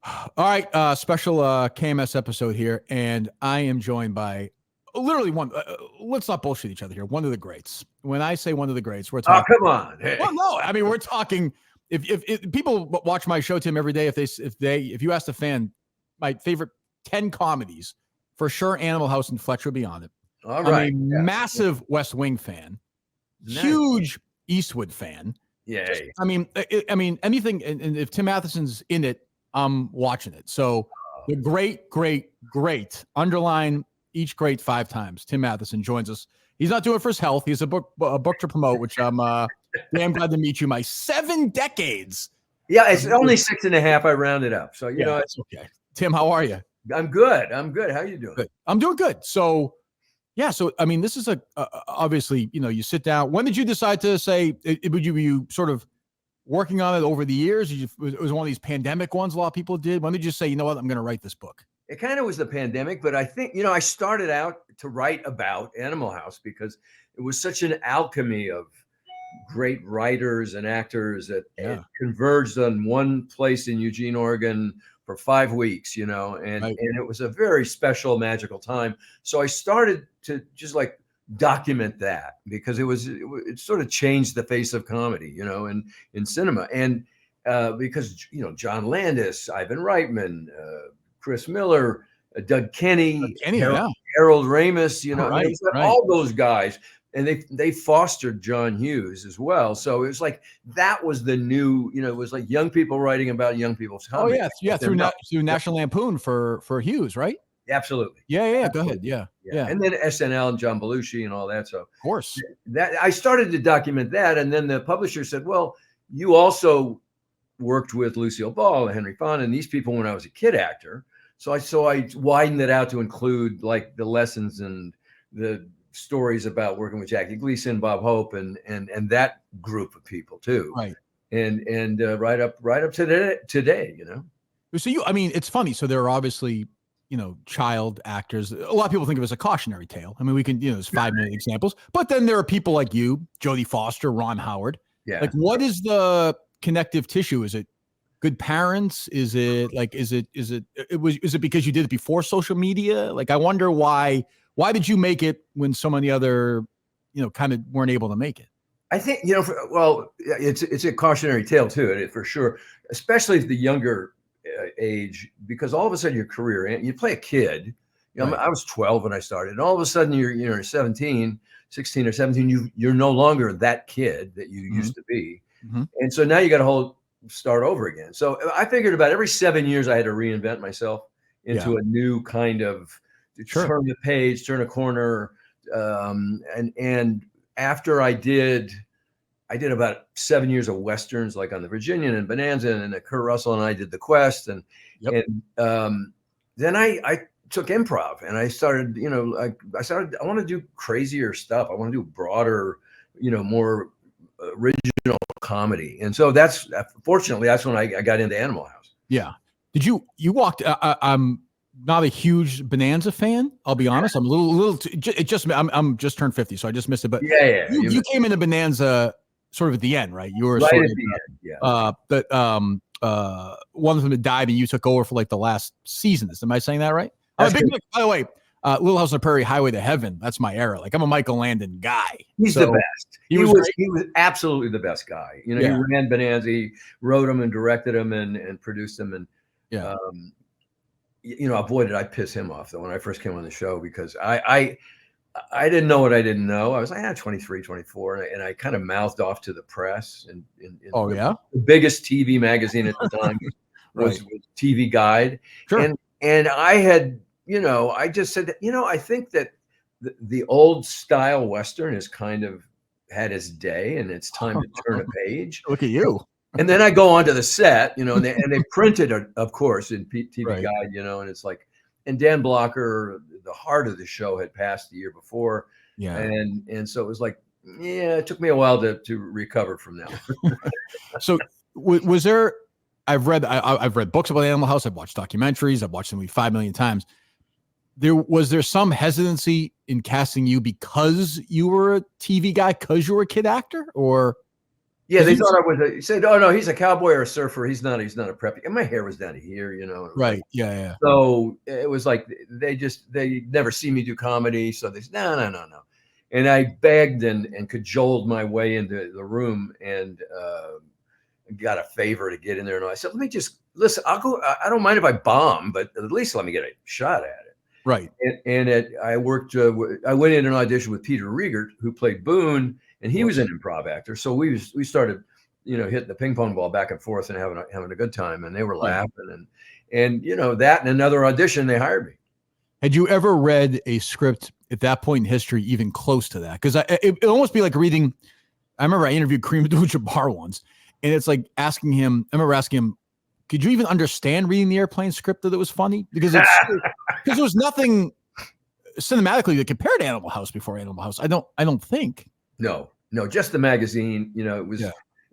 All right, special KMS episode here, and I am joined by literally one. Let's not bullshit each other here. One of the greats. When I say one of the greats, we're Oh, talking. come on. Hey. Well, no, I mean we're talking. If people watch my show, Tim, every day, if you asked a fan, my favorite 10 comedies, for sure, Animal House and Fletch would be on it. All right. I'm a massive West Wing fan, huge Eastwood fan. Yeah. I mean, anything, and if Tim Matheson's in it, I'm watching it. So the great, underline each great 5 times. Tim Matheson joins us. He's not doing it for his health. He has a book to promote, which I'm damn glad to meet you. My 7 decades. Yeah, it's only 6.5. I rounded up. So, you know, it's okay. Tim, how are you? I'm good. How you doing? Good. I'm doing good. So, yeah. So, I mean, this is obviously, you sit down. When did you decide to say, were you sort of working on it over the years? It was one of these pandemic ones a lot of people did. When did you say, you know what, I'm going to write this book? It kind of was the pandemic, but I think, I started out to write about Animal House because it was such an alchemy of great writers and actors that it converged on one place in Eugene, Oregon for 5 weeks, and it was a very special, magical time. So I started to just like document that because it sort of changed the face of comedy, in cinema. And because, John Landis, Ivan Reitman, Chris Miller, Doug Kenny, Harold Ramis, all those guys. And they fostered John Hughes as well. So it was like, that was the new, it was like young people writing about young people's comedy. Oh, yeah. Through National Lampoon for Hughes, right? Absolutely. Yeah. Go ahead. Yeah. And then SNL and John Belushi and all that. So, of course, that I started to document that. And then the publisher said, well, you also worked with Lucille Ball and Henry Fonda and these people when I was a kid actor. So I widened it out to include like the lessons and the stories about working with Jackie Gleason, Bob Hope, and that group of people too. Right. And right up to today, So it's funny. So there are obviously, child actors. A lot of people think of it as a cautionary tale. I mean, we can, there's 5 million examples, but then there are people like you, Jodie Foster, Ron Howard. Yeah. Like, what is the connective tissue? Is it good parents? Is it because you did it before social media? Like, I wonder why did you make it when so many other, kind of weren't able to make it? I think, it's a cautionary tale too, for sure, especially at the younger age, because all of a sudden your career, and you play a kid, right. I was 12 when I started, and all of a sudden you're 16 or 17, you're no longer that kid that you used to be. Mm-hmm. And so now you got to start over again. So I figured about every 7 years I had to reinvent myself into a new kind of turn the page, turn a corner. And after I did about 7 years of Westerns, like on the Virginian and Bonanza, and Kurt Russell and I did The Quest. And then I took improv and I started, I want to do crazier stuff. I want to do broader, more original comedy. And so fortunately, that's when I got into Animal House. Yeah. Did you walked, I'm not a huge Bonanza fan. I'll be honest. I'm a little, I'm just turned 50, so I just missed it. But you came into Bonanza sort of at the end, right? You were right sort at of, the end, one of them had died and you took over for like the last season. Am I saying that right? By the way, Little House on the Prairie, Highway to Heaven. That's my era. Like, I'm a Michael Landon guy. He's the best. He was absolutely the best guy. He ran Bonanza, he wrote them and directed them and produced them. And boy, did I piss him off though when I first came on the show, because I didn't know what I didn't know. I was like 23, 24, and I kind of mouthed off to the press. And the biggest TV magazine at the time was TV Guide. Sure. And I had, I just said that, I think that the old style Western has kind of had its day and it's time to turn a page. Look at you. And then I go onto the set, and they printed it, of course, in TV Guide, and it's like, and Dan Blocker, the heart of the show, had passed the year before. Yeah. And so it was like, it took me a while to recover from that. So was there, I've read books about Animal House. I've watched documentaries. I've watched the movie 5 million times. Was there some hesitancy in casting you because you were a TV guy, because you were a kid actor, or? Yeah, they thought I was he said, "Oh, no, he's a cowboy or a surfer. He's not a preppy." And my hair was down to here, you know. Right. Yeah. Yeah. So it was like they never see me do comedy. So they said, no, no, no, no. And I begged and cajoled my way into the room and got a favor to get in there. And I said, let me just listen, I'll go. I don't mind if I bomb, but at least let me get a shot at it. Right. I worked, I went in an audition with Peter Riegert, who played Boone, and he was an improv actor. So we started, you know, hitting the ping pong ball back and forth and having a good time. And they were laughing and you know, that and another audition, they hired me. Had you ever read a script at that point in history, even close to that? Because it almost be like reading. I remember I interviewed Kareem Abdul-Jabbar once, and it's like asking him. I remember asking him, "Could you even understand reading the Airplane script that it was funny?" Because there was nothing cinematically that compared to Animal House before Animal House. I don't think. No, just the magazine. You know, it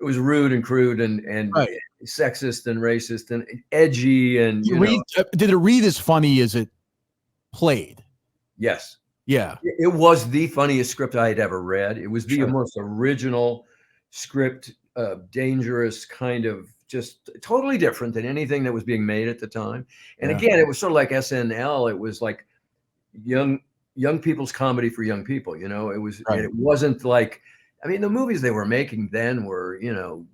was rude and crude and sexist and racist and edgy and did it read as funny as it played? Yes. Yeah. It was the funniest script I had ever read. It was the most original script, dangerous, kind of just totally different than anything that was being made at the time. And again, it was sort of like SNL. It was like young people's comedy for young people, you know. It was and it wasn't like, I mean, the movies they were making then were, you know,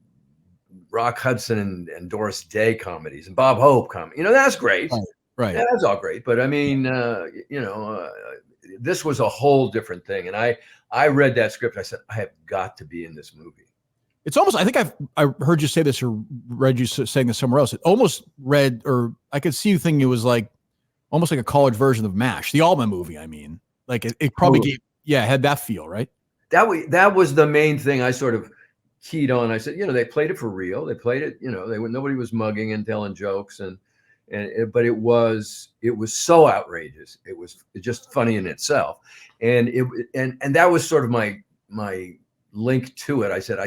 Rock Hudson and Doris Day comedies and Bob Hope comedy. You know, that's great. Right. Yeah, that's all great. But I mean, you know, this was a whole different thing. And I read that script. I said, I have got to be in this movie. It's almost, I think I heard you say this or read you saying this somewhere else. It almost read, or I could see you thinking it was like almost like a college version of MASH, the Altman movie. I mean, like it probably had that feel, right? That was the main thing I sort of keyed on. I said, you know, they played it for real. They played it, you know, nobody was mugging and telling jokes but it was so outrageous. It was just funny in itself. And that was sort of my link to it. I said,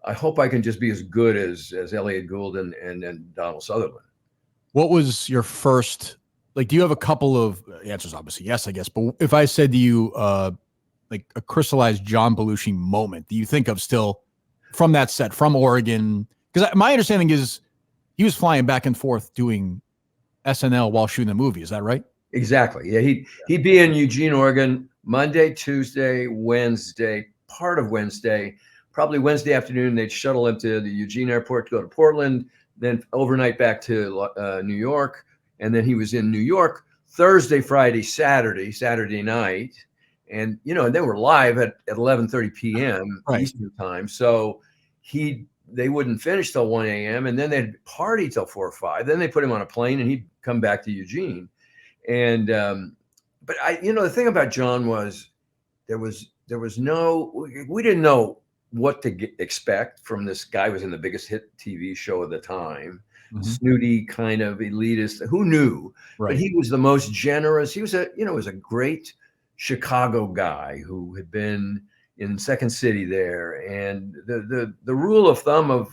I hope I can just be as good as Elliot Gould and Donald Sutherland. What was your first, like, do you have a couple of answers? Obviously, yes, I guess. But if I said to you, like a crystallized John Belushi moment, do you think of still from that set, from Oregon? Because my understanding is he was flying back and forth doing SNL while shooting the movie. Is that right? Exactly. Yeah. He'd be in Eugene, Oregon, Monday, Tuesday, Wednesday, part of Wednesday, probably Wednesday afternoon. They'd shuttle him to the Eugene airport to go to Portland, then overnight back to New York. And then he was in New York Thursday, Friday, Saturday night. And, you know, and they were live at 11:30 p.m. Eastern time. So they wouldn't finish till 1 a.m. and then they'd party till 4 or 5. Then they put him on a plane and he'd come back to Eugene. And, but the thing about John was we didn't know what to expect from this guy who was in the biggest hit TV show of the time. Mm-hmm. Snooty, kind of elitist. Who knew? Right. But he was the most generous. He was was a great Chicago guy who had been in Second City there, and the rule of thumb of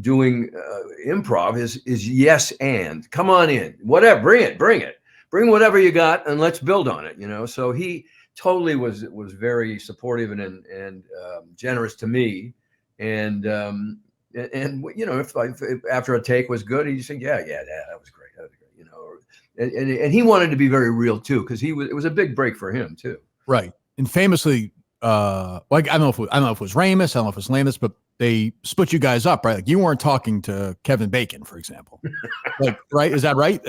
doing improv is yes and come on in, whatever, bring whatever you got and let's build on it. You know, so he totally was very supportive and generous to me, and you know, if after a take was good, he'd say, yeah, that was great, you know, and he wanted to be very real too, because it was a big break for him too. Right. And famously, like I don't know if it was Ramis, I don't know if it was Landis, but they split you guys up, right? Like you weren't talking to Kevin Bacon, for example. Like, right? Is that right?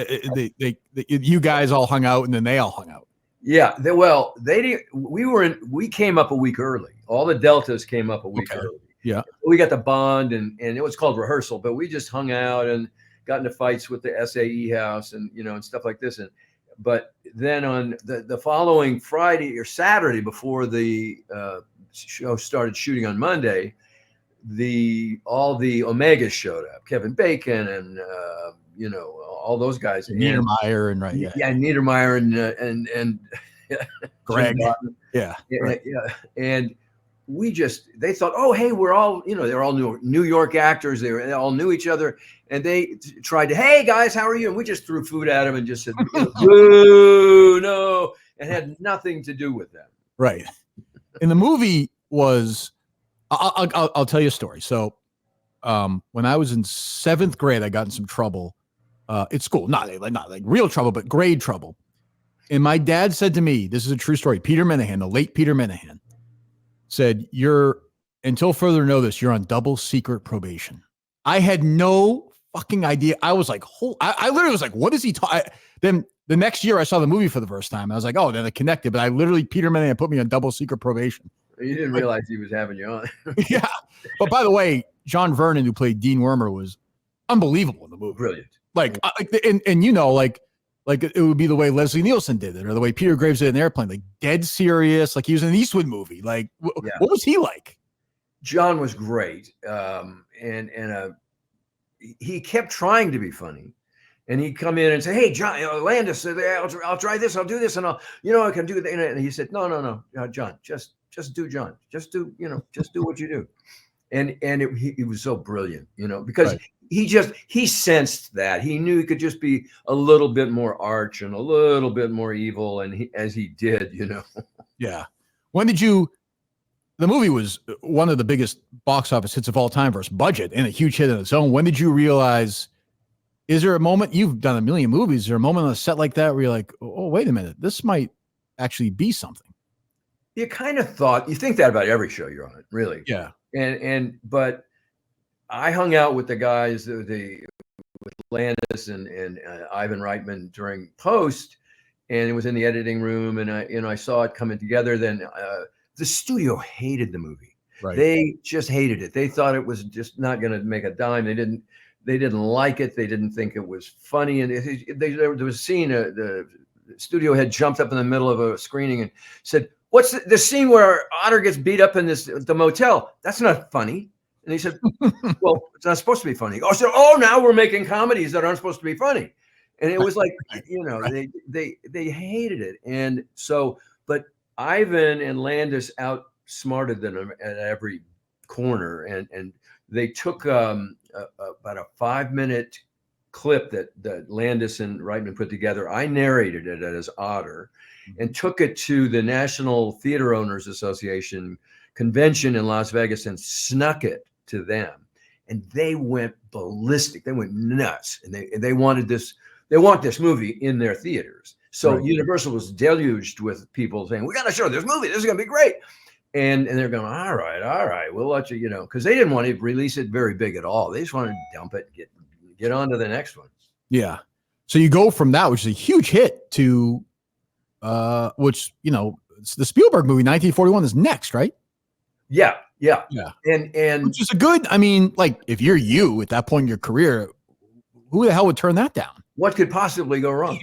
You guys all hung out, and then they all hung out. Yeah. They didn't. We came up a week early. All the Deltas came up a week early. Yeah. We got the bond, and it was called rehearsal, but we just hung out and got into fights with the SAE house and and stuff like this. But then on the following Friday or Saturday before the show started shooting on Monday, all the Omegas showed up, Kevin Bacon and all those guys, Niedermeyer and Niedermeyer and Greg, yeah, and they thought, oh, hey, we're all, they're all New York actors. They all knew each other. And they tried to, hey, guys, how are you? And we just threw food at them and just said, boo, no. It had nothing to do with them. Right. And the movie was I'll tell you a story. So, when I was in 7th grade, I got in some trouble at school. Not like real trouble, but grade trouble. And my dad said to me, this is a true story. Peter Minahan, the late Peter Minahan, said, until further notice, you're on double secret probation. I had no fucking idea. I was like, I literally was like, what is he talking? Then the next year I saw the movie for the first time. I was like, oh, then it connected. But Peter Minahan put me on double secret probation. You didn't realize he was having you on. Yeah. But by the way, John Vernon, who played Dean Wormer, was unbelievable in the movie. Brilliant. Like it would be the way Leslie Nielsen did it, or the way Peter Graves did in Airplane, like dead serious, like he was in an Eastwood movie. Like, what was he like? John was great, he kept trying to be funny, and he'd come in and say, "Hey, John Landis, I'll try this, I'll do this, and I can do that." And he said, "No, John, just do John, just do what you do." And he was so brilliant, because he sensed that. He knew he could just be a little bit more arch and a little bit more evil, and as he did. Yeah. The movie was one of the biggest box office hits of all time versus budget, and a huge hit on its own. When did you realize, is there a moment, you've done a million movies, is there a moment on a set like that where you're like, oh, wait a minute, this might actually be something? You kind of thought, you think that about every show you're on, really. Yeah. But I hung out with the guys, with Landis and Ivan Reitman during post, and it was in the editing room, and I saw it coming together. Then the studio hated the movie. Right. They just hated it. They thought it was just not going to make a dime. They didn't like it. They didn't think it was funny. And there was a scene. The studio head jumped up in the middle of a screening and said, "What's the scene where Otter gets beat up in the motel? That's not funny." And he said, "Well, it's not supposed to be funny." Oh, now we're making comedies that aren't supposed to be funny. And it was like, they hated it. And so, but Ivan and Landis outsmarted them at every corner. And they took about a 5-minute clip that Landis and Reitman put together. I narrated it as Otter and took it to the National Theater Owners Association convention in Las Vegas and snuck it to them. And they went ballistic. They went nuts. And they wanted this. They want this movie in their theaters. So right. Universal was deluged with people saying, "We got to show this movie. This is going to be great." And they're going, all right, we'll let you, because they didn't want to release it very big at all. They just wanted to dump it, get on to the next one. Yeah. So you go from that, which is a huge hit, to which, it's the Spielberg movie, 1941 is next, right? Yeah. And which is a good, if you're you at that point in your career, who the hell would turn that down? What could possibly go wrong?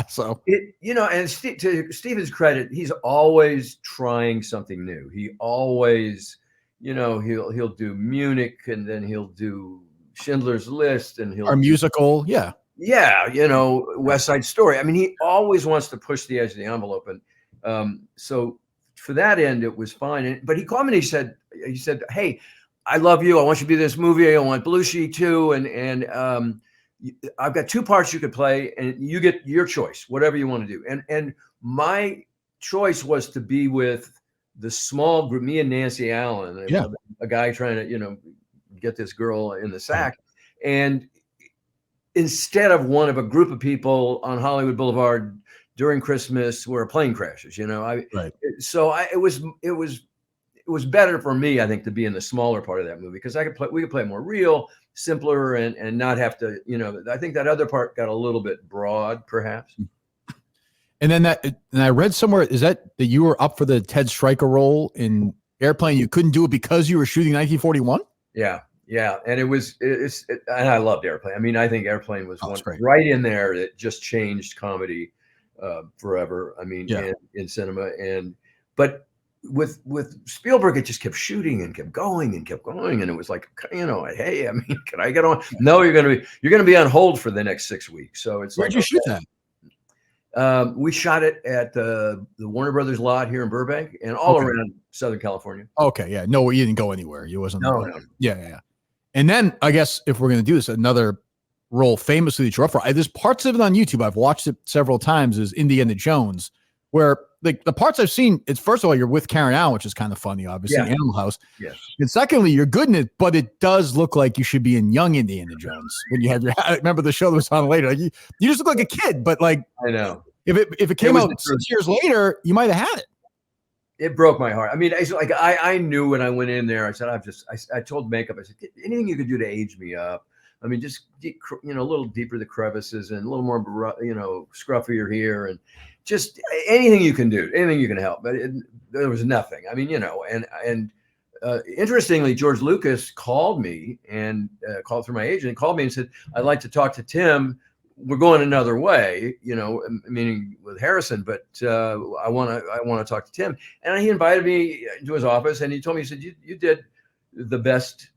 So and to Steven's credit, he's always trying something new. He always, he'll do Munich, and then he'll do Schindler's List, and our musical, West Side Story. He always wants to push the edge of the envelope, and so for that end, it was fine. But he called me and he said, "Hey, I love you. I want you to be in this movie. I want Belushi too, and I've got 2 parts you could play, and you get your choice, whatever you want to do." And my choice was to be with the small group, me and Nancy Allen, a guy trying to, get this girl in the sack. And instead of one of a group of people on Hollywood Boulevard during Christmas where a plane crashes, So it was better for me, I think, to be in the smaller part of that movie, because we could play more real, simpler, and not have to, I think that other part got a little bit broad, perhaps. And then I read somewhere, is that you were up for the Ted Stryker role in Airplane? You couldn't do it because you were shooting 1941? Yeah. And and I loved Airplane. I think Airplane was one right in there that just changed comedy forever. In cinema. But with Spielberg, it just kept shooting and kept going, and it was like, hey, can I get on? No, you're gonna be on hold for the next 6 weeks. So it's where'd you shoot that? We shot it at the Warner Brothers lot here in Burbank and all around Southern California. Okay, yeah, no, you didn't go anywhere. You wasn't. No. Yeah. And then I guess if we're gonna do this, another role famously that you're up for. There's parts of it on YouTube. I've watched it several times. Is Indiana Jones, where like the parts I've seen, it's first of all, you're with Karen Allen, which is kind of funny, obviously, Yeah. Animal House. Yes. And secondly, you're good in it, but it does look like you should be in Young Indiana Jones when you have your. I remember the show that was on later. Like you just look like a kid, but like I know. if it came out 6 years later, you might have had it. It broke my heart. I mean, it's like I knew when I went in there. I said, I told makeup. I said, anything you could do to age me up. I mean, just a little deeper the crevices and a little more, scruffier here, and just anything you can do, anything you can help. But there was nothing. I mean, and interestingly, George Lucas called me and called through my agent, called me and said, I'd like to talk to Tim. We're going another way, meaning with Harrison, but I want to talk to Tim. And he invited me to his office, and he told me, he said, you did the best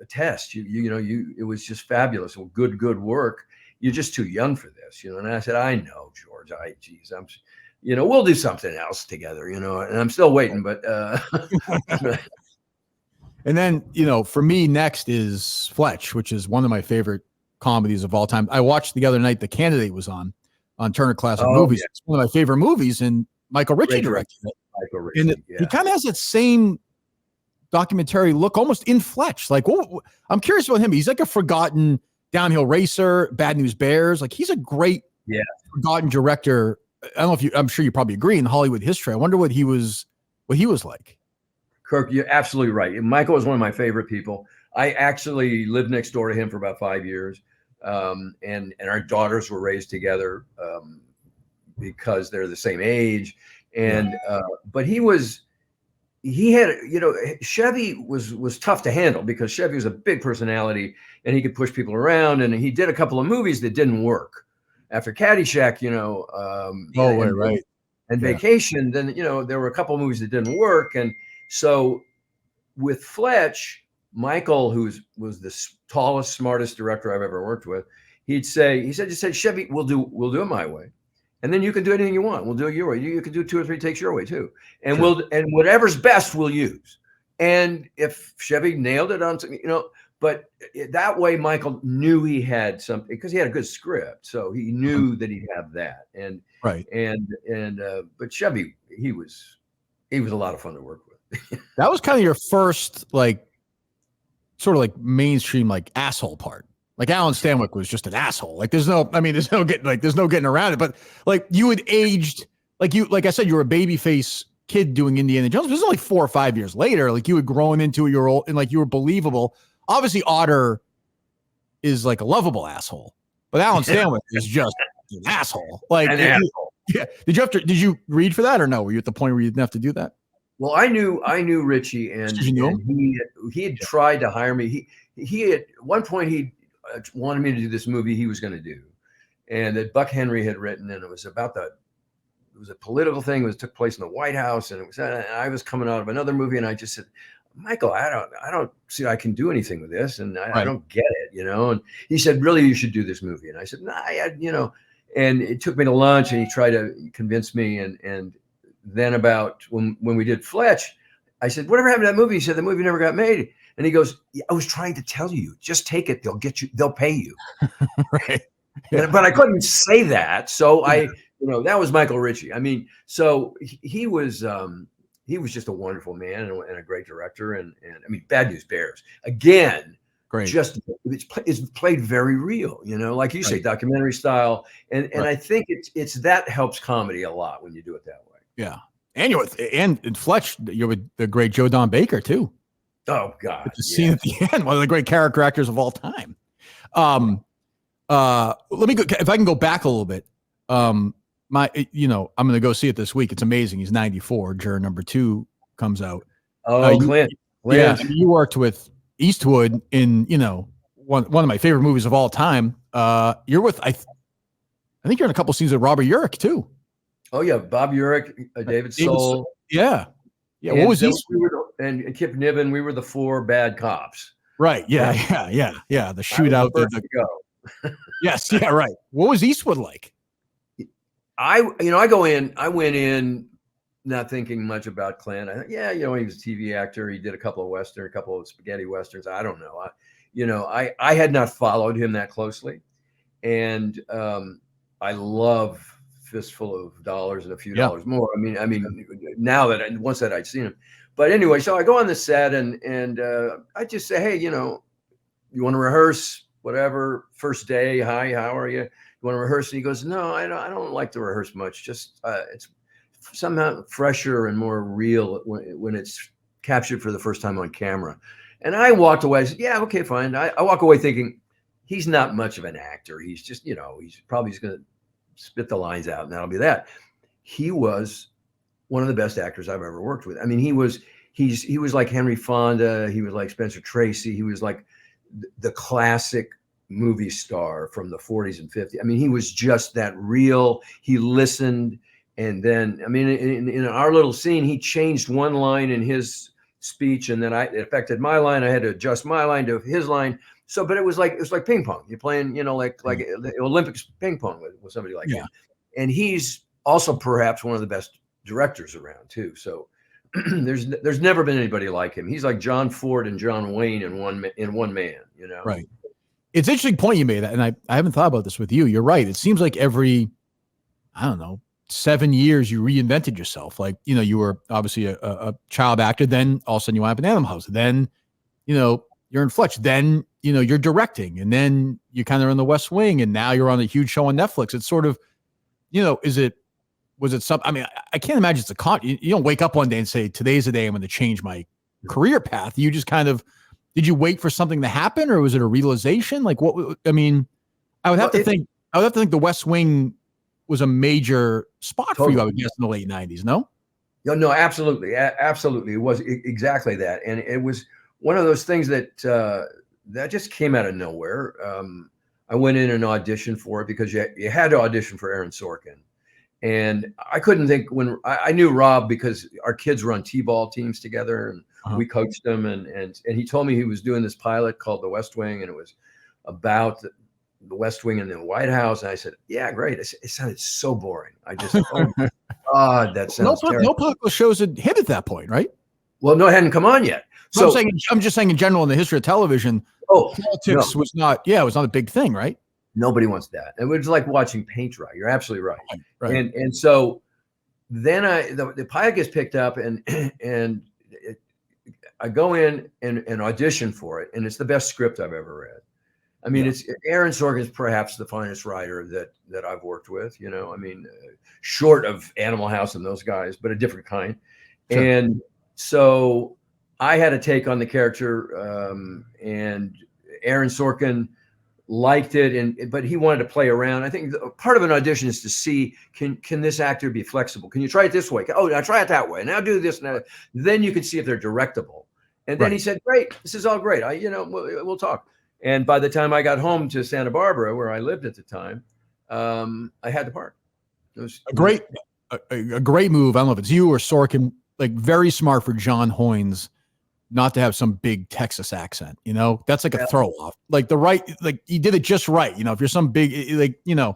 test. It was just fabulous. Well, good work. You're just too young for this, And I said, I know, George. We'll do something else together, and I'm still waiting, but. And then, for me, next is Fletch, which is one of my favorite comedies of all time. I watched the other night, The Candidate was on Turner Classic Movies. Yeah. It's one of my favorite movies, and Michael Ritchie directed it. Michael Ritchie, and he kind of has that same documentary look, almost in Fletch. Like, I'm curious about him. He's like a forgotten downhill racer, Bad News Bears. Like, he's a great, forgotten director. I don't know I'm sure you probably agree in Hollywood history. I wonder what he was like. Kirk, you're absolutely right. Michael was one of my favorite people. I actually lived next door to him for about 5 years. And our daughters were raised together because they're the same age. And, but Chevy was tough to handle because Chevy was a big personality and he could push people around, and he did a couple of movies that didn't work. After Caddyshack, right. And Vacation, then, there were a couple of movies that didn't work. And so with Fletch, Michael, who was the tallest, smartest director I've ever worked with, he said, Chevy, we'll do it my way. And then you can do anything you want. We'll do it your way. You can do 2 or 3 takes your way too. And and whatever's best we'll use. And if Chevy nailed it on something, but that way Michael knew he had something because he had a good script. So he knew that he'd have that. And but Chevy, he was a lot of fun to work with. That was kind of your first, sort of mainstream, asshole part. Like Alan Stanwyck was just an asshole. Like there's no getting around it. But you had aged, like I said, you were a babyface kid doing Indiana Jones. This is 4 or 5 years later. Like you had grown into your old, and you were believable. Obviously, Otter is a lovable asshole, but Alan Stanwyck is just an asshole. Yeah. Did you read for that or no? Were you at the point where you didn't have to do that? Well, I knew Ritchie, and he had tried to hire me. He at one point he wanted me to do this movie he was going to do, and that Buck Henry had written, and it was about it was a political thing. It took place in the White House, and I was coming out of another movie, and I just said, Michael, I don't see I can do anything with this, and I don't get it, And he said, really, you should do this movie, and I said, nah, and it took me to lunch, and he tried to convince me, and then about when we did Fletch, I said, whatever happened to that movie? He said, the movie never got made. And he goes, I was trying to tell you, just take it. They'll pay you. Right. Yeah. But I couldn't say that. So that was Michael Ritchie. I mean, so he was just a wonderful man and a great director. And I mean, Bad News Bears, again, great. Just it's played very real, like you say, documentary style. And I think it's that helps comedy a lot when you do it that way. Yeah. And in Fletch, you're with the great Joe Don Baker too. Oh God. The scene at the end, one of the great character actors of all time. Let me go, if I can go back a little bit. I'm going to go see it this week. It's amazing. He's 94. Juror number 2 comes out. Oh, Clint. Yeah. You worked with Eastwood in, one of my favorite movies of all time. You're with, I think you're in a couple scenes with Robert Urich too. Oh yeah. Bob Urich, David Soul. Yeah. Yeah. And what was this? And Kip Niven, we were the 4 bad cops. Right. Yeah. The shootout. Yes. Yeah. Right. What was Eastwood like? I went in not thinking much about Clint. I thought, he was a TV actor. He did a couple of spaghetti westerns. I don't know. I had not followed him that closely. And I love fistful of dollars and a few dollars more. I mean, now that once that I'd seen him, but anyway, so I go on the set and I just say, hey, you want to rehearse? Whatever. First day, hi, how are you? You want to rehearse? And he goes, no, I don't like to rehearse much. Just it's somehow fresher and more real when it's captured for the first time on camera. And I walked away. I said, yeah, okay, fine. I walk away thinking he's not much of an actor. He's just, he's probably just going to spit the lines out and that'll be that. He was one of the best actors I've ever worked with. I mean, he was like Henry Fonda. He was like Spencer Tracy. He was like the classic movie star from the 40s and 50s. I mean, he was just that real. He listened. And then, I mean, in our little scene, he changed one line in his speech, and then it affected my line. I had to adjust my line to his line. So, but it was like ping pong. You're playing, like the Olympics ping pong with somebody like him. And he's also perhaps one of the best directors around too. So there's never been anybody like him. He's like John Ford and John Wayne in one man. Right. It's an interesting point you made, and I haven't thought about this with you. You're right. It seems like every, I don't know, 7 years you reinvented yourself. Like, you were obviously a child actor, then all of a sudden you wind up in Animal House, then you're in Fletch, then you're directing, and then you kind of on the West Wing, and now you're on a huge show on Netflix. It's sort of, was it something? I mean, I can't imagine it's you don't wake up one day and say, today's the day I'm going to change my career path. You just kind of, did you wait for something to happen, or was it a realization? Like I mean, I would have to think the West Wing was a major spot for you, I would guess, in the late 90s, no? No, absolutely. Absolutely. It was exactly that. And it was one of those things that just came out of nowhere. I went in and auditioned for it because you had to audition for Aaron Sorkin. And I couldn't think when I knew Rob because our kids were on T-ball teams together and we coached them. And he told me he was doing this pilot called The West Wing, and it was about the West Wing in the White House. And I said, yeah, great. It sounded so boring. I just, oh my God, that sounds terrible. No political shows had hit at that point, right? Well, no, it hadn't come on yet. So I'm just saying in general, in the history of television, politics was not a big thing, right? Nobody wants that. It was like watching paint dry. You're absolutely right. Right. And so then the pilot gets picked up and I go in and audition for it. And it's the best script I've ever read. I mean, it's Aaron Sorkin is perhaps the finest writer that I've worked with, I mean, short of Animal House and those guys, but a different kind. Sure. And so I had to take on the character, and Aaron Sorkin liked it, but he wanted to play around. I think part of an audition is to see, can this actor be flexible? Can you try it this way? Oh, now try it that way. Now do this. Now, then you can see if they're directable. And then he said, great, this is all great. We'll talk. And by the time I got home to Santa Barbara, where I lived at the time, I had the part. It was a great move. I don't know if it's you or Sorkin, like very smart for John Hoynes not to have some big Texas accent, that's like a throw off, like he did it just right. If you're some big, and the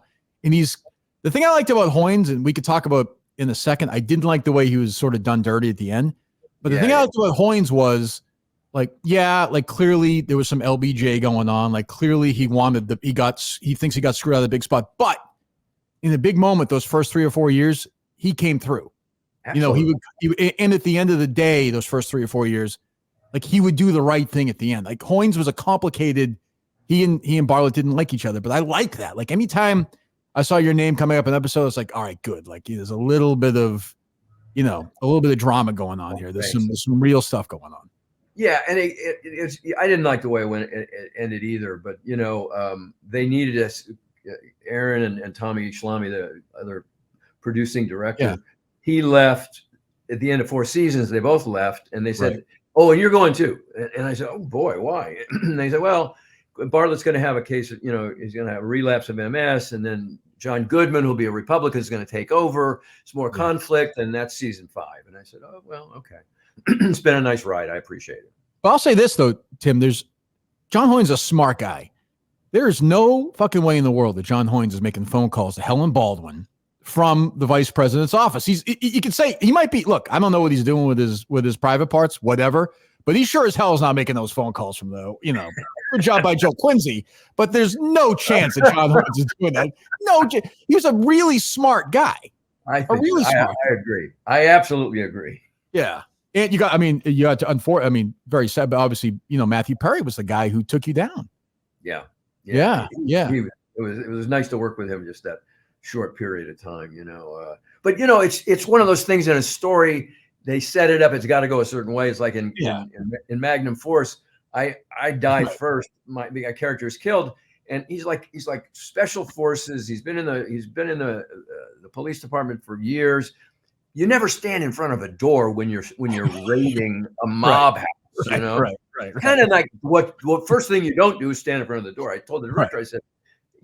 thing I liked about Hoynes, and we could talk about in a second, I didn't like the way he was sort of done dirty at the end, but the thing I liked about Hoynes was clearly there was some LBJ going on. Like clearly he thinks he got screwed out of the big spot, but in the big moment, those first 3 or 4 years, he came through. Absolutely. And at the end of the day, those first 3 or 4 years, like he would do the right thing at the end. Like Hoynes was a complicated, he and Bartlett didn't like each other, but I like that. Like anytime I saw your name coming up in an episode, it's like, all right, good. Like there's a little bit of, a little bit of drama going on here. There's some real stuff going on. Yeah. And I didn't like the way it ended either, but they needed us, Aaron and Tommy Shlamy, the other producing director, he left at the end of 4 seasons. They both left, and they said, oh, and you're going too. And I said, oh boy, why? And they said, well, Bartlett's going to have a case of, he's going to have a relapse of MS. And then John Goodman, who'll be a Republican, is going to take over. It's more conflict. And that's season 5. And I said, oh, well, okay. It's been a nice ride. I appreciate it. But I'll say this though, Tim, John Hoynes is a smart guy. There is no fucking way in the world that John Hoynes is making phone calls to Helen Baldwin from the vice president's office. You could say he might be, look, I don't know what he's doing with his private parts, whatever, but he sure as hell is not making those phone calls from the, good job by Joe Quincy, but there's no chance that John Lawrence is doing that. He was a really smart guy. I agree. I absolutely agree. Yeah. And you got to, very sad, but obviously, Matthew Perry was the guy who took you down. Yeah. It was nice to work with him just that short period of time, but it's one of those things in a story. They set it up. It's got to go a certain way. It's like in Magnum Force, I die first. My character is killed. And he's like special forces. He's been in the police department for years. You never stand in front of a door when you're raiding a mob house, Right. Kind of like what first thing you don't do is stand in front of the door. I told the director, I said,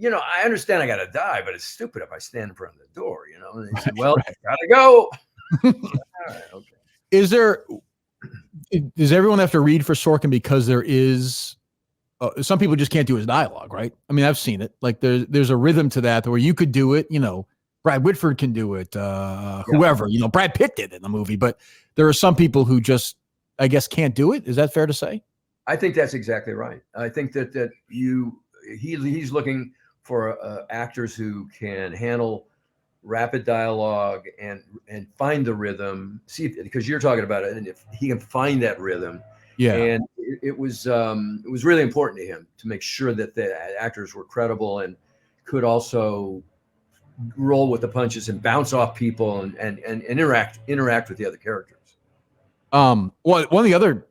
I understand I got to die, but it's stupid if I stand in front of the door, And he said, well, gotta go. All right, okay. Does everyone have to read for Sorkin because there is? Some people just can't do his dialogue, right? I mean, I've seen it. Like there's a rhythm to that where you could do it. Brad Whitford can do it. Whoever, Brad Pitt did in the movie, but there are some people who just, I guess, can't do it. Is that fair to say? I think that's exactly right. I think that he's looking for actors who can handle rapid dialogue and find the rhythm. Because you're talking about it, and if he can find that rhythm. Yeah. And it was really important to him to make sure that the actors were credible and could also roll with the punches and bounce off people and interact with the other characters. Well, one of the other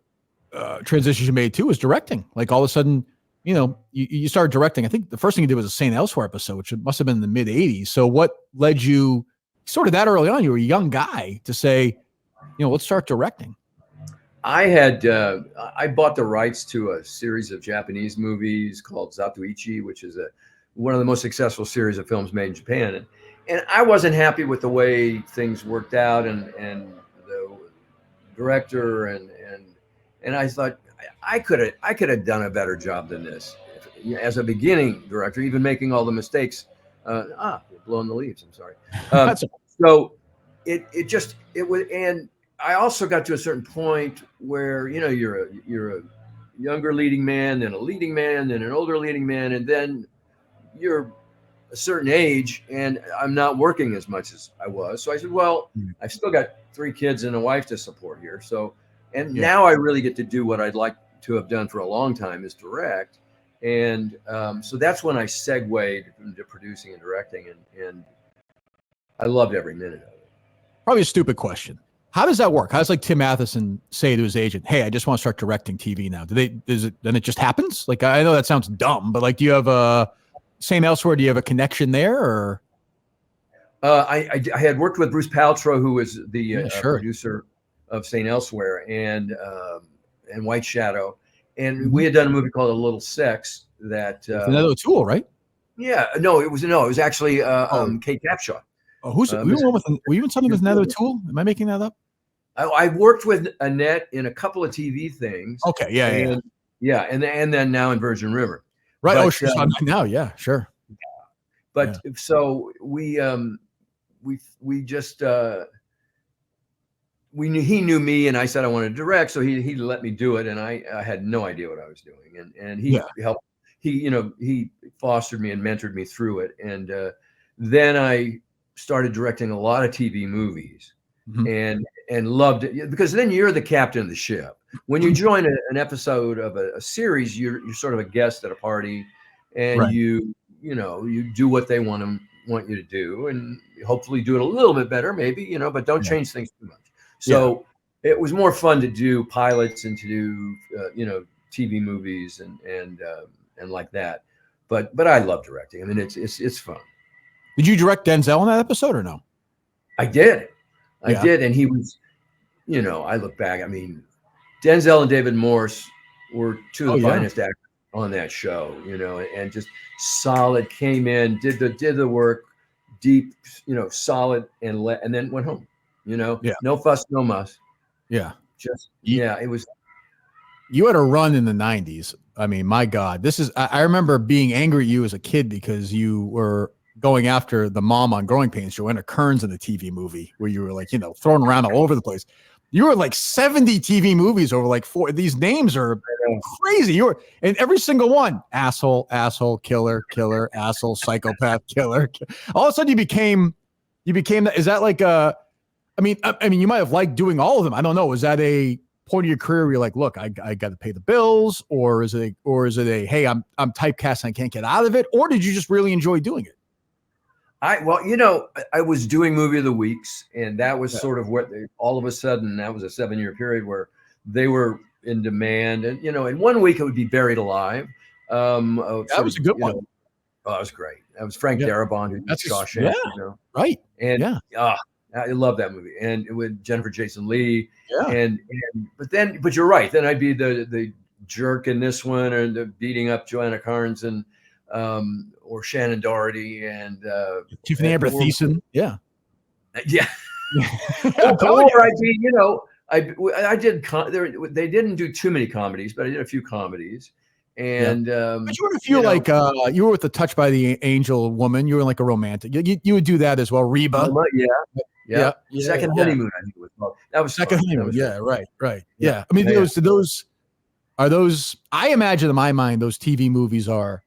transitions you made too was directing. Like all of a sudden, you started directing. I think the first thing you did was a St. Elsewhere episode, which must have been in the mid '80s. So what led you sort of that early on? You were a young guy to say, let's start directing. I bought the rights to a series of Japanese movies called Zatoichi, which is one of the most successful series of films made in Japan. And I wasn't happy with the way things worked out and the director and I thought I could have done a better job than this as a beginning director, even making all the mistakes. Blowing the leaves. I'm sorry. So it was, and I also got to a certain point where you're a younger leading man, then a leading man, then an older leading man, and then you're a certain age, and I'm not working as much as I was. So I said, well, I've still got 3 kids and a wife to support here. So, now I really get to do what I'd like to have done for a long time, is direct. And so that's when I segued into producing and directing, and I loved every minute of it. Probably a stupid question. How does that work? How does Tim Matheson say to his agent, "Hey, I just want to start directing TV now"? Then it just happens? Like, I know that sounds dumb, but do you have a St. Elsewhere? Do you have a connection there, or? I had worked with Bruce Paltrow, who was the producer of St. Elsewhere and White Shadow, and we had done a movie called A Little Sex that another tool, right? Yeah, it was actually Kate Capshaw. Oh, were you in something with Another Tool? Am I making that up? I worked with Annette in a couple of TV things. Okay, yeah, and then now in Virgin River. Right. But, she's on now. Yeah, sure. But so we just he knew me, and I said I wanted to direct, so he let me do it, and I had no idea what I was doing, and he helped. He fostered me and mentored me through it, and then I started directing a lot of TV movies, and loved it, because then you're the captain of the ship. When you join an episode of a series, you're sort of a guest at a party, and you do what they want you to do, and hopefully do it a little bit better, maybe, but don't change things too much. So it was more fun to do pilots and to do TV movies and like that. But I love directing. I mean, it's fun. Did you direct Denzel in that episode or no? I did. I did. And he was, I look back, I mean, Denzel and David Morse were 2 of the finest actors on that show, and just solid, came in, did the work, deep, solid, and then went home, no fuss, no muss. Yeah. It was. You had a run in the 90s. I mean, my God, I remember being angry at you as a kid because you were going after the mom on Growing Pains, Joanna Kearns, in the TV movie, where you were thrown around all over the place. You were like 70 TV movies over like 4. These names are crazy. You were in every single one. Asshole, killer, asshole, psychopath, killer. All of a sudden you became is that like I mean, you might have liked doing all of them. I don't know. Is that a point of your career where you're like, look, I got to pay the bills, or is it a hey, I'm typecast and I can't get out of it, or did you just really enjoy doing it? I was doing movie of the weeks, and that was sort of what all of a sudden, that was a 7-year period where they were in demand. And, in 1 week it would be Buried Alive. That was a good one. Oh, that was great. That was Frank Darabont, who did Shawshank, right. And I love that movie. And with Jennifer Jason Leigh. Yeah. But you're right. Then I'd be the jerk in this one, and the beating up Joanna Carnes and or Shannon Doherty and Tiffany Amber Thiessen. Yeah. Yeah. Or I'd be, I did. They didn't do too many comedies, but I did a few comedies. And but you were a few like you were with the Touched by the Angel woman. You were like a romantic. You would do that as well. Reba. Yeah. Second Honeymoon, I think it was called. That was Second Honeymoon. Yeah. Right. Yeah. I mean, those are those. I imagine in my mind those TV movies are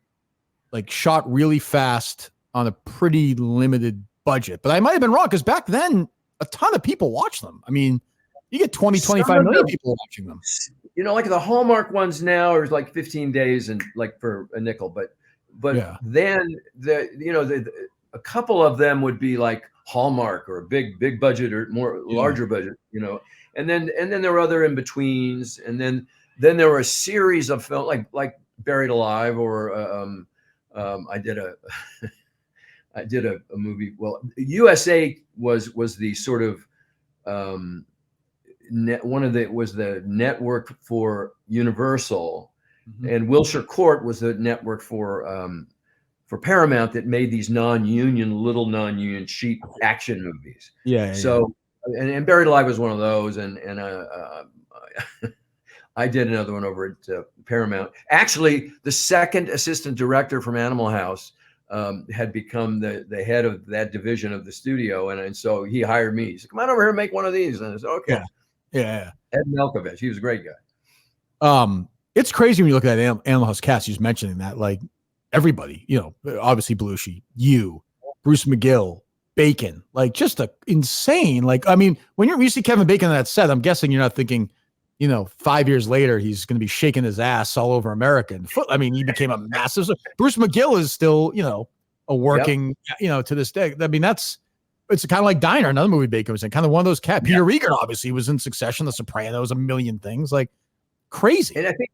like shot really fast on a pretty limited budget. But I might have been wrong, because back then a ton of people watched them. I mean, you get 25 million people watching them. Like the Hallmark ones now are like 15 days and like for a nickel, but then a couple of them would be like Hallmark or a big budget or larger budget, and then there were other in betweens, and then there were a series of film like Buried Alive, or I did a movie. Well, USA was the sort of was the network for Universal, and Wilshire Court was the network for Paramount that made these little non-union cheap action movies. So and Buried Alive was one of those, and I did another one over at Paramount. Actually, the second assistant director from Animal House had become the head of that division of the studio, and so he hired me. He said, "Come on over here and make one of these." And I said, "Okay." Yeah. Ed Malkovich, he was a great guy. It's crazy when you look at that Animal House cast. He's mentioning that, like everybody, obviously Belushi, Bruce McGill, Bacon, like just a insane. Like, I mean, when you see Kevin Bacon on that set, I'm guessing you're not thinking, 5 years later he's going to be shaking his ass all over America. I mean, he became a massive. Bruce McGill is still, a working, to this day. I mean, it's kind of like Diner, another movie Bacon was in, kind of one of those cats. Peter Regan obviously was in Succession, The Sopranos, a million things, like crazy. And I think,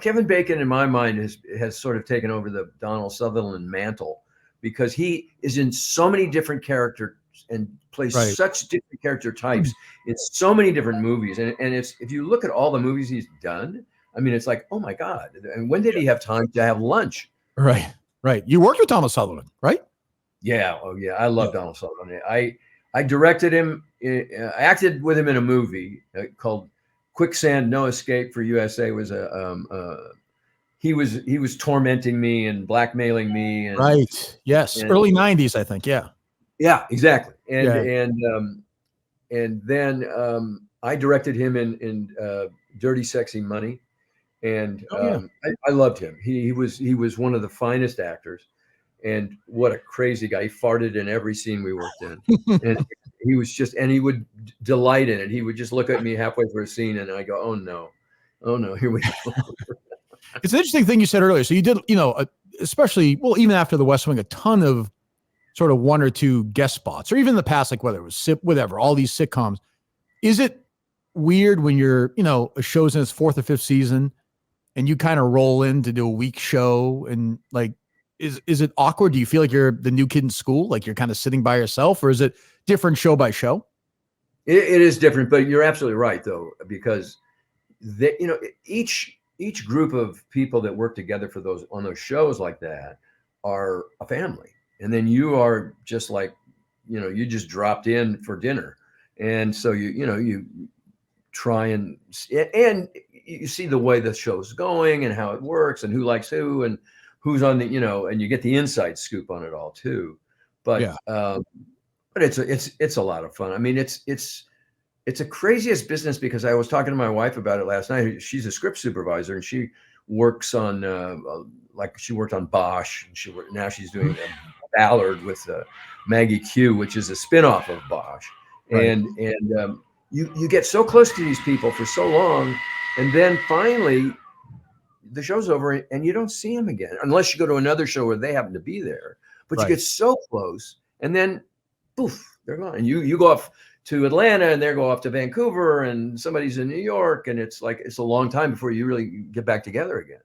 Kevin Bacon in my mind has sort of taken over the Donald Sutherland mantle, because he is in so many different characters and plays such different character types in so many different movies. And if you look at all the movies he's done, I mean, it's like, oh my God. And when did he have time to have lunch? Right. You worked with Donald Sutherland, right? Yeah. Oh yeah. I love Donald Sutherland. I directed him. I acted with him in a movie called Quicksand, No Escape for USA. Was he was tormenting me and blackmailing me. And, right. Yes. Early 90s, I think. Yeah. Yeah, exactly. And then I directed him in Dirty Sexy Money. And I loved him. He was one of the finest actors. And what a crazy guy. He farted in every scene we worked in. And he would delight in it. He would just look at me halfway through a scene, and I go, oh no, here we go. It's an interesting thing you said earlier. So you did, especially, even after The West Wing, a ton of sort of one or two guest spots, or even in the past, like whether it was whatever, all these sitcoms. Is it weird when you're, a show's in its 4th or 5th season and you kind of roll in to do a week show, and like, is it awkward? Do you feel like you're the new kid in school? Like you're kind of sitting by yourself, or is it different show by show? It is different, but you're absolutely right though, because each group of people that work together on those shows like that are a family. And then you are just like, you just dropped in for dinner. And so you try and you see the way the show's going and how it works and who likes who and who's on the, and you get the inside scoop on it all too. But it's a lot of fun. I mean, it's it's a craziest business because I was talking to my wife about it last night. She's a script supervisor and she works on like she worked on Bosch, and now she's doing Ballard with Maggie Q, which is a spinoff of Bosch. Right. And you get so close to these people for so long, and then finally the show's over and you don't see them again unless you go to another show where they happen to be there. But you get so close, and then poof, they're gone. And you go off to Atlanta, and they go off to Vancouver, and somebody's in New York, and it's like it's a long time before you really get back together again.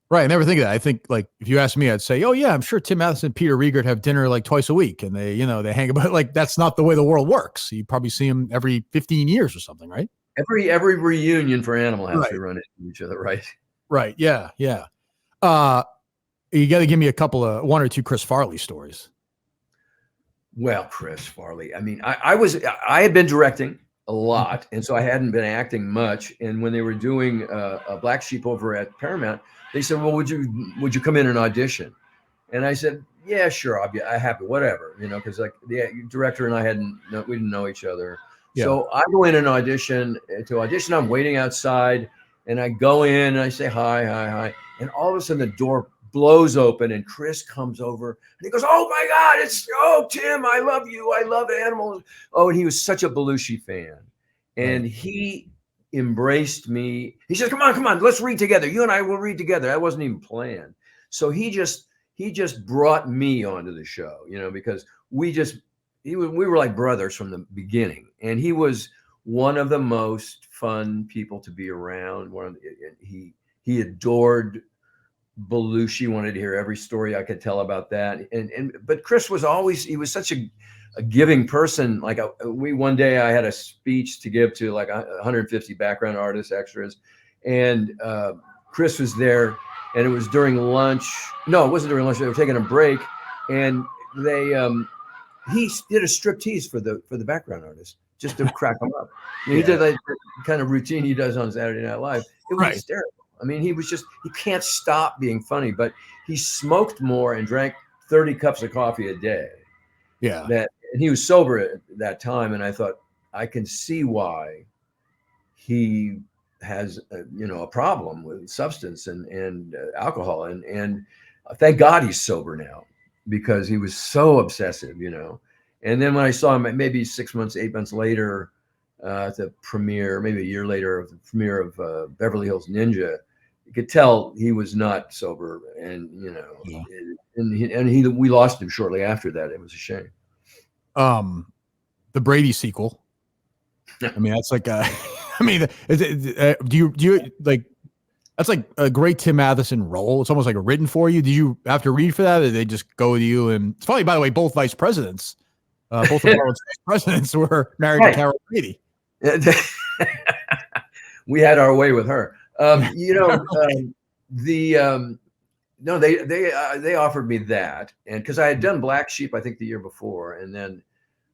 Right. I never think of that. I think, like, if you ask me, I'd say, oh yeah, I'm sure Tim Matheson and Peter Riegert have dinner like twice a week, and they hang about. Like, that's not the way the world works. You probably see them every 15 years or something, right? Every reunion for Animal House, we run into each other, right? Right. Yeah. Yeah. You got to give me one or two Chris Farley stories. Well, Chris Farley. I mean, I had been directing a lot, and so I hadn't been acting much. And when they were doing a Black Sheep over at Paramount, they said, "Well, would you come in and audition?" And I said, "Yeah, sure, I happy, whatever," because like the director and I we didn't know each other. Yeah. So I go in and audition. I'm waiting outside, and I go in and I say hi, and all of a sudden the door blows open and Chris comes over and he goes, "Oh my God, Tim, I love you. I love animals." Oh, and he was such a Belushi fan. And he embraced me. He said, come on, let's read together. You and I will read together. That wasn't even planned. So he just brought me onto the show, because we were like brothers from the beginning. And he was one of the most fun people to be around. He adored Belushi, wanted to hear every story I could tell about that. But Chris was he was such a giving person. Like one day I had a speech to give to like 150 background artists, extras. And Chris was there, and it was during lunch. No, it wasn't during lunch. They were taking a break, and he did a striptease for the background artists just to crack them up. He did that kind of routine he does on Saturday Night Live. It was hysterical. I mean, he can't stop being funny, but he smoked more and drank 30 cups of coffee a day. Yeah. And he was sober at that time. And I thought, I can see why he has, a problem with substance and alcohol. And thank God he's sober now, because he was so obsessive, And then when I saw him maybe 6 months, 8 months later, at the premiere, maybe a year later, of the premiere of Beverly Hills Ninja, you could tell he was not sober, and we lost him shortly after that. It was a shame. The Brady sequel. I mean, that's like, do you like? That's like a great Tim Matheson role. It's almost like written for you. Did you have to read for that, or did they just go with you? And it's funny, by the way, both vice presidents, both of Harvard's vice presidents were married to Carol Brady. We had our way with her. No, they offered me that, and because I had done Black Sheep, I think the year before, and then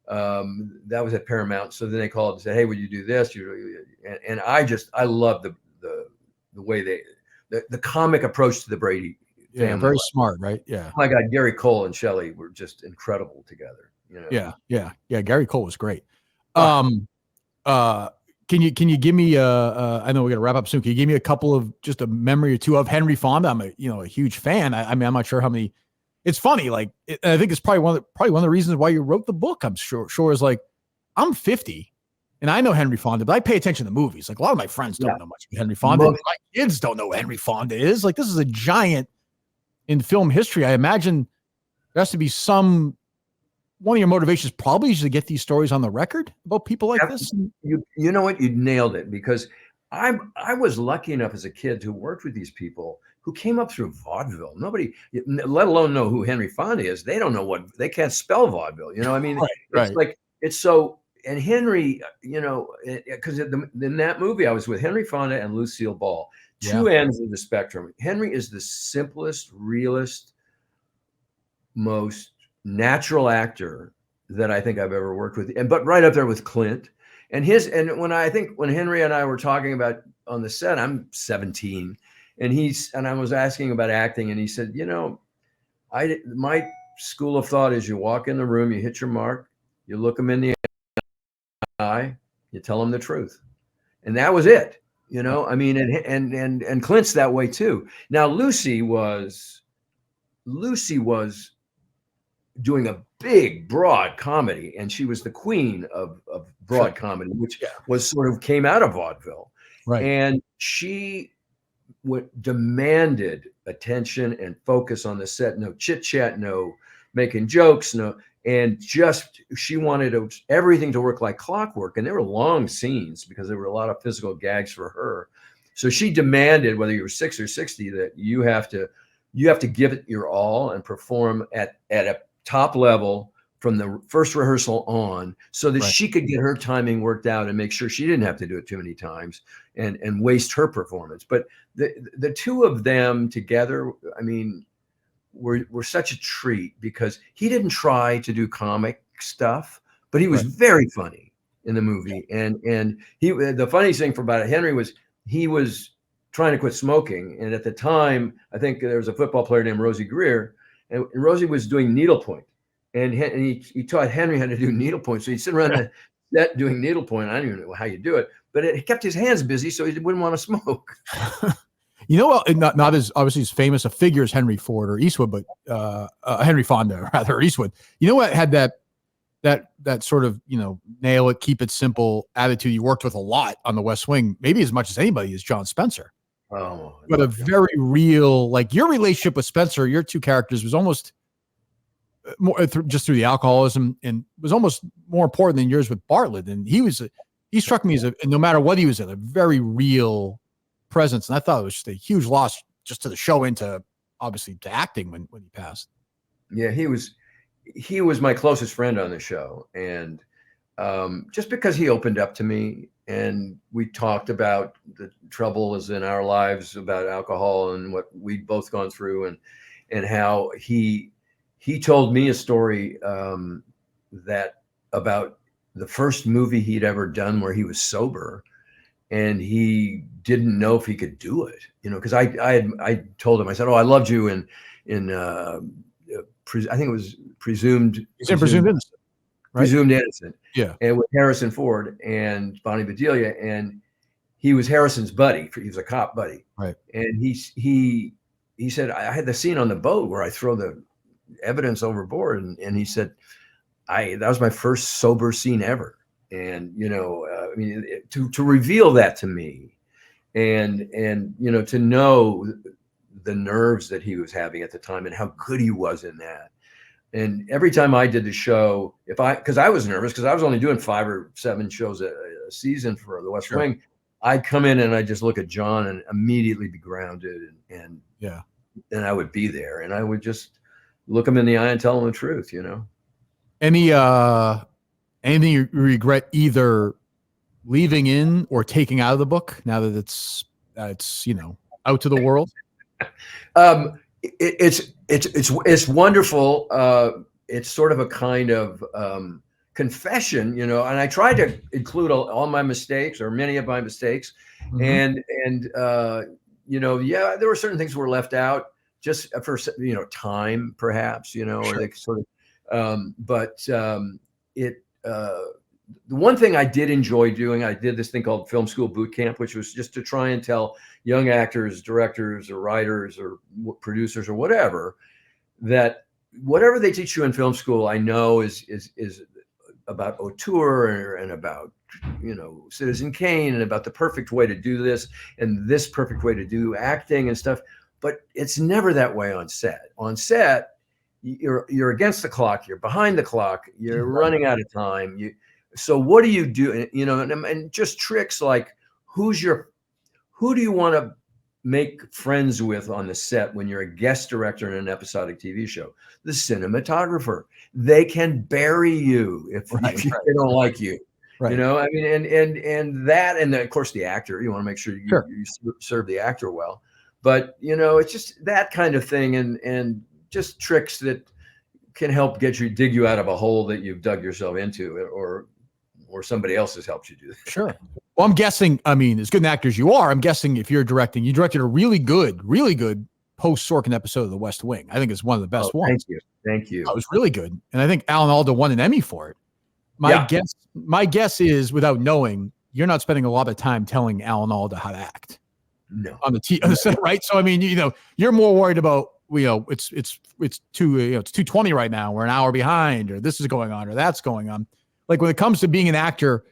that was at Paramount. So then they called and said, "Hey, would you do this?" And I love the way the comic approach to the Brady family. Yeah, very smart, right? Yeah. Oh my God, Gary Cole and Shelley were just incredible together. Yeah. Gary Cole was great. Can you give me I know we're gonna wrap up soon. Can you give me just a memory or two of Henry Fonda? I'm a huge fan. I mean, I'm not sure how many. It's funny, like I think it's probably one of the reasons why you wrote the book. I'm sure is like, I'm 50 and I know Henry Fonda, but I pay attention to movies. Like a lot of my friends don't know much about Henry Fonda. My kids don't know who Henry Fonda is. Like, this is a giant in film history. I imagine there has to be one of your motivations probably is to get these stories on the record about people like this. You know what? You nailed it, because I was lucky enough as a kid to work with these people who came up through vaudeville. Nobody, let alone know who Henry Fonda is. They don't know they can't spell vaudeville. I mean, it's like, it's so, and Henry, because in that movie, I was with Henry Fonda and Lucille Ball, two ends of the spectrum. Henry is the simplest, realest, most natural actor that I think I've ever worked with, but right up there with Clint. And when Henry and I were talking about on the set, I'm 17, and I was asking about acting, and he said, my school of thought is you walk in the room, you hit your mark, you look them in the eye, You tell them the truth. And that was it. I mean, and Clint's that way too. Now, Lucy was doing a big, broad comedy, and she was the queen of broad comedy, which was sort of came out of vaudeville. Right. And she demanded attention and focus on the set. No chit chat, no making jokes, no. And she wanted everything to work like clockwork. And there were long scenes because there were a lot of physical gags for her. So she demanded, whether you were 6 or 60, that you have to give it your all and perform at a top level from the first rehearsal on, so that she could get her timing worked out and make sure she didn't have to do it too many times and waste her performance. But the two of them together, I mean, were such a treat, because he didn't try to do comic stuff, but he was very funny in the movie. And the funniest thing about Henry was he was trying to quit smoking. And at the time, I think there was a football player named Rosie Greer, and Rosie was doing needlepoint. And he taught Henry how to do needlepoint. So he'd sit around the set doing needlepoint. I don't even know how you do it, but it kept his hands busy so he wouldn't want to smoke. Not as obviously as famous a figure as Henry Ford or Eastwood, but Henry Fonda, rather, or Eastwood. You know what had that sort of, nail it, keep it simple attitude you worked with a lot on the West Wing, maybe as much as anybody, is John Spencer. Oh, but a very real, like, your relationship with Spencer, your two characters, was almost more just through the alcoholism, and was almost more important than yours with Bartlett. And he struck me as no matter what he was in, a very real presence. And I thought it was just a huge loss just to the show and obviously to acting when he passed. Yeah, he was my closest friend on the show. And just because he opened up to me and we talked about the troubles in our lives about alcohol and what we'd both gone through, and how he told me a story that about the first movie he'd ever done where he was sober, and he didn't know if he could do it, because I told him, I said, "Oh, I loved you in I think it was Presumed Innocent, right? Presumed Innocent." Yeah. And with Harrison Ford and Bonnie Bedelia, and he was Harrison's buddy. He was a cop buddy. Right. And he said, I had the scene on the boat where I throw the evidence overboard, and he said, that was my first sober scene ever. And I mean, to reveal that to me, and to know the nerves that he was having at the time and how good he was in that. And every time I did the show, because I was nervous, because I was only doing 5 or 7 shows a season for the West Wing, I'd come in and I'd just look at John and immediately be grounded, and I would be there, and I would just look him in the eye and tell him the truth. Anything you regret either leaving in or taking out of the book now that it's out to the world? It's wonderful. It's sort of a kind of confession, and I tried to include all my mistakes, or many of my mistakes. Mm-hmm. And there were certain things that were left out just for time, perhaps, or they sort of the one thing I did enjoy doing, I did this thing called Film School Boot Camp, which was just to try and tell young actors, directors, or writers, or producers, or whatever, that whatever they teach you in film school, I know is about auteur and about Citizen Kane, and about the perfect way to do this and this perfect way to do acting and stuff. But it's never that way on set. On set, you're against the clock, you're behind the clock, you're running out of time. So what do you do? And just tricks like, who do you want to make friends with on the set when you're a guest director in an episodic TV show? The cinematographer. They can bury you if they don't like you. Right. I mean, and that, and of course the actor. You want to make sure you serve the actor well. But it's just that kind of thing, and just tricks that can help dig you out of a hole that you've dug yourself into, or somebody else has helped you do that. Sure. Well, I'm guessing, I mean, as good an actor as you are, I'm guessing if you're directing, you directed a really good post-Sorkin episode of The West Wing. I think it's one of the best ones. Thank you. It was really good. And I think Alan Alda won an Emmy for it. My guess is, without knowing, you're not spending a lot of time telling Alan Alda how to act. No. On the set, right? So I mean, you're more worried about, it's 2:20 right now. We're an hour behind, or this is going on, or that's going on. Like, when it comes to being an actor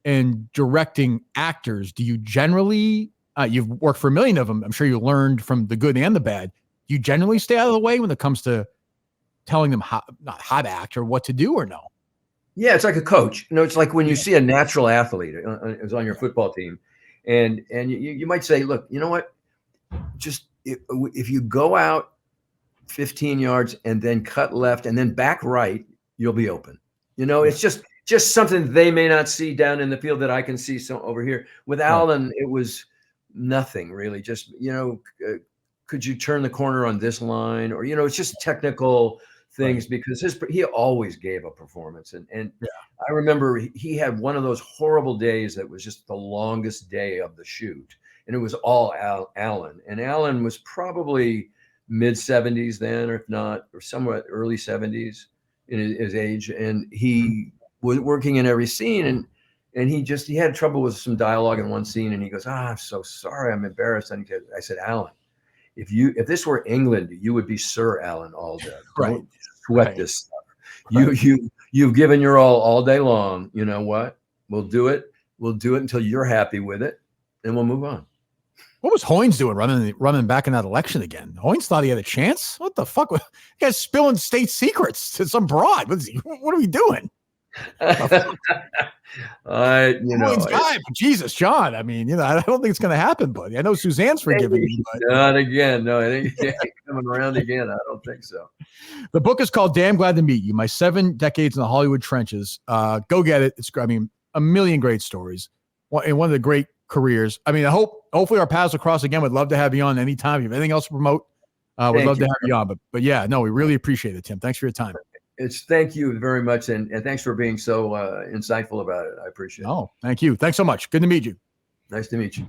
and directing actors, do you generally, you've worked for a million of them, I'm sure you learned from the good and the bad. Do you generally stay out of the way when it comes to telling them not how to act or what to do, or no? Yeah, it's like a coach. It's like when you see a natural athlete is on your football team, and you might say, look, you know what? Just if you go out 15 yards and then cut left and then back right, you'll be open. It's just something they may not see down in the field that I can see over here. With Alan, it was nothing really. Just, could you turn the corner on this line? Or, it's just technical things, because he always gave a performance. And I remember he had one of those horrible days that was just the longest day of the shoot. And it was all Alan. And Alan was probably mid-70s then, or if not, or somewhat early 70s in his age. And he was working in every scene, and he had trouble with some dialogue in one scene, and he goes, I'm so sorry, I'm embarrassed. And I said, Alan, if this were England, you would be Sir Alan Alda. Don't sweat this stuff. You've given your all day long. You know what? We'll do it until you're happy with it, and we'll move on. What was Hoynes doing running back in that election again? Hoynes thought he had a chance. What the fuck? You guys spilling state secrets to some broad. What are we doing? Hoynes guy, but Jesus, John. I mean, I don't think it's going to happen, buddy. I know Suzanne's forgiving you, but not again. No, I think it's coming around again. I don't think so. The book is called "Damn Glad to Meet You: My 7 Decades in the Hollywood Trenches." Go get it. It's, a million great stories, and one of the great careers. I mean, hopefully our paths will cross again. Would love to have you on anytime. If you have anything else to promote, we'd love to have you on. But yeah, no, we really appreciate it, Tim. Thanks for your time. Thank you very much, and thanks for being so insightful about it. I appreciate it. Oh, thank you. Thanks so much. Good to meet you. Nice to meet you.